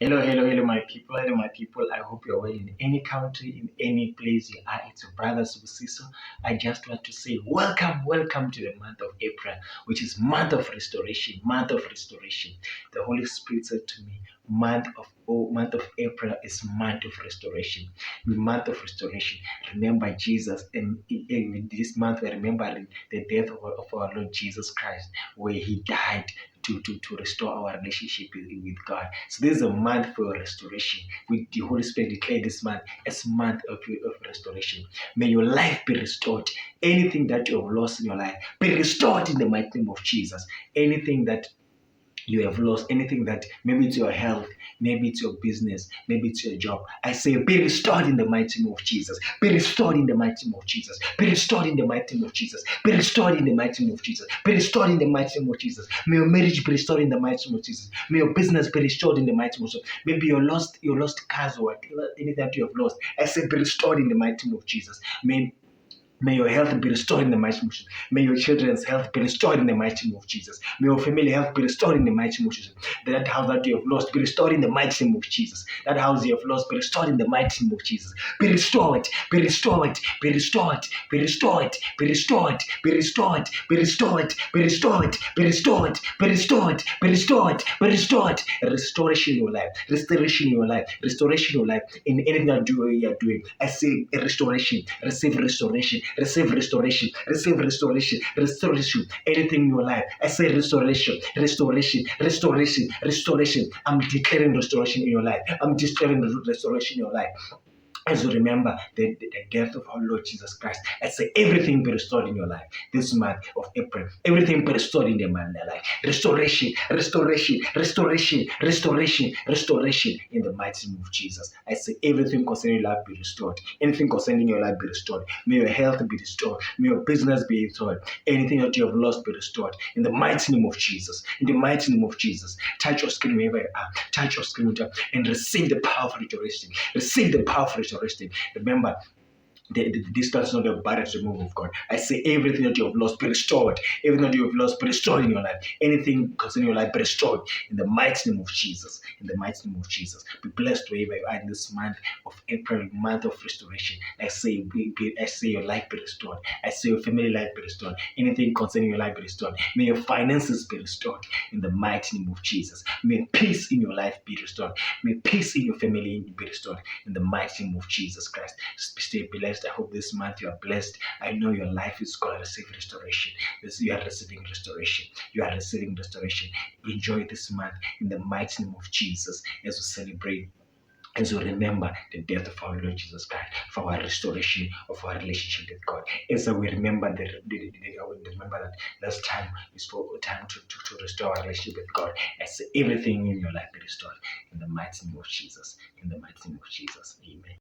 Hello, my people. Hello, my people. I hope you're well in any country, in any place you are. It's your brother Subisiso. I just want to say welcome to the month of April, which is month of restoration. The Holy Spirit said to me, month of April is month of restoration. Month of restoration. Remember Jesus, and in this month we're remembering the death of our Lord Jesus Christ, where He died to restore our relationship with God. So this is a month for restoration. With the Holy Spirit declare this month as month of restoration. May your life be restored. Anything that you have lost in your life be restored in the mighty name of Jesus. Anything that you have lost, anything that maybe it's your health, maybe it's your business, maybe it's your job. I say, be restored in the mighty name of Jesus. Be restored in the mighty name of Jesus. Be restored in the mighty name of Jesus. Be restored in the mighty name of Jesus. Be restored in the mighty name of Jesus. May your marriage be restored in the mighty name of Jesus. May your business be restored in the mighty name of Jesus. Maybe you lost cars or whatever, anything that you have lost. I say, be restored in the mighty name of Jesus. May your health be restored in the mighty name of Jesus. May your children's health be restored in the mighty name of Jesus. May your family health be restored in the mighty name of Jesus. That house that you have lost be restored in the mighty name of Jesus. That house you have lost be restored in the mighty name of Jesus. Be restored, be restored, be restored, be restored, be restored, be restored, be restored, be restored, be restored, be restored, be restored, be restored. Restoration in your life, restoration in your life, restoration in your life. In anything that you are doing, I say restoration, receive restoration, receive restoration, receive restoration, restoration. Anything in your life, I say restoration, restoration, restoration, restoration. I'm declaring restoration in your life. I'm declaring restoration in your life. As you remember the death of our Lord Jesus Christ, I say everything be restored in your life this month of April. Everything be restored in the man life. Restoration, restoration, restoration, restoration, restoration in the mighty name of Jesus. I say everything concerning your life be restored. Anything concerning your life be restored. May your health be restored. May your business be restored. Anything that you have lost be restored. In the mighty name of Jesus. In the mighty name of Jesus. Touch your skin wherever you are. Touch your skin and receive the power of restoration. Receive the power of restoration. Remember, the distance is not a barrier to the move of God. I say everything that you have lost be restored. Everything that you have lost be restored in your life. Anything concerning your life be restored in the mighty name of Jesus. In the mighty name of Jesus. Be blessed wherever you are in this month of April, month of restoration. I say your life be restored. I say your family life be restored. Anything concerning your life be restored. May your finances be restored in the mighty name of Jesus. May peace in your life be restored. May peace in your family be restored in the mighty name of Jesus Christ. Stay blessed. I hope this month you are blessed. I know your life is going to receive restoration. You are receiving restoration. You are receiving restoration. Enjoy this month in the mighty name of Jesus as we celebrate, as we remember the death of our Lord Jesus Christ, for our restoration of our relationship with God. As we remember remember that last time is for time to restore our relationship with God. As everything in your life be restored in the mighty name of Jesus. In the mighty name of Jesus. Amen.